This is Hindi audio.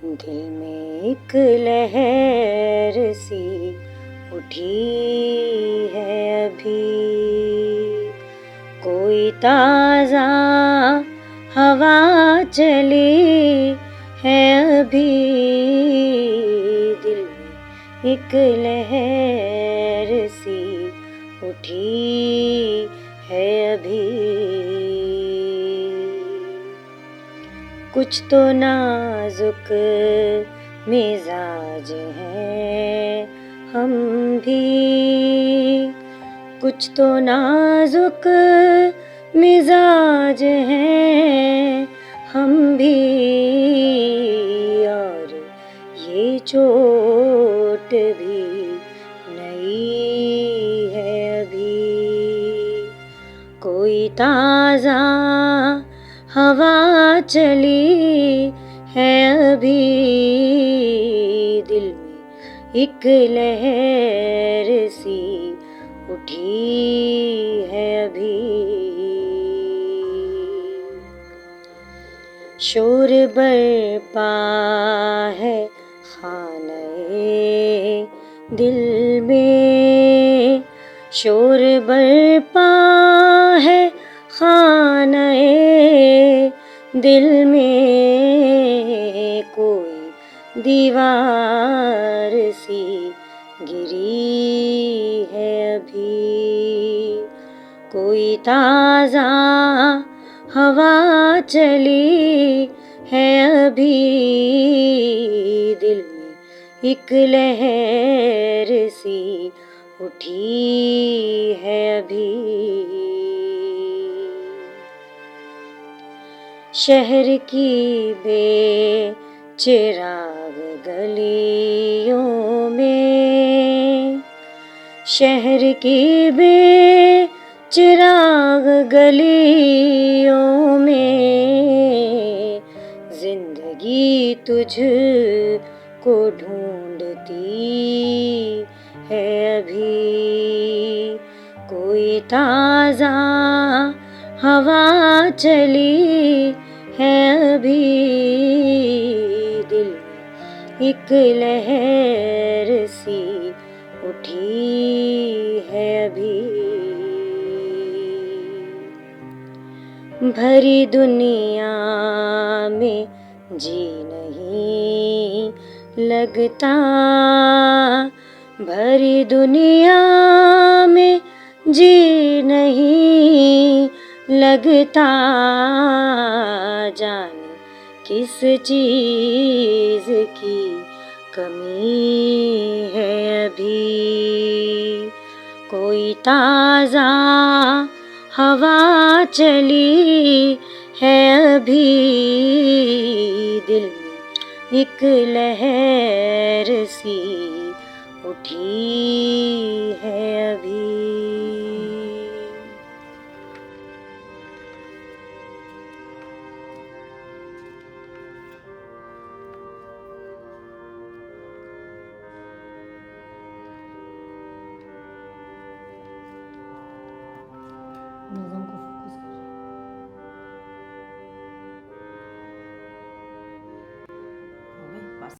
दिल में एक लहर सी उठी है अभी, कोई ताज़ा हवा चली है अभी। दिल में एक लहर सी उठी है अभी, कुछ तो नाजुक मिजाज हैं हम भी, कुछ तो नाजुक मिजाज हैं हम भी, और ये चोट भी नई है अभी। कोई ताज़ा हवा चली है अभी, दिल में एक लहर सी उठी है अभी। शोर बरपा है खाने दिल में, शोर बरपा है खाने दिल में, कोई दीवार सी गिरी है अभी। कोई ताज़ा हवा चली है अभी, दिल में एक लहर सी उठी है अभी। शहर की बेचिराग गलियों में, शहर की बेचिराग गलियों में, जिंदगी तुझ को ढूंढती है अभी। कोई ताज़ा हवा चली है अभी, दिल में एक लहर सी उठी है अभी। भरी दुनिया में जी नहीं लगता, भरी दुनिया में जी नहीं लगता, जाने किस चीज़ की कमी है अभी। कोई ताज़ा हवा चली है अभी, दिल में एक लहर सी उठी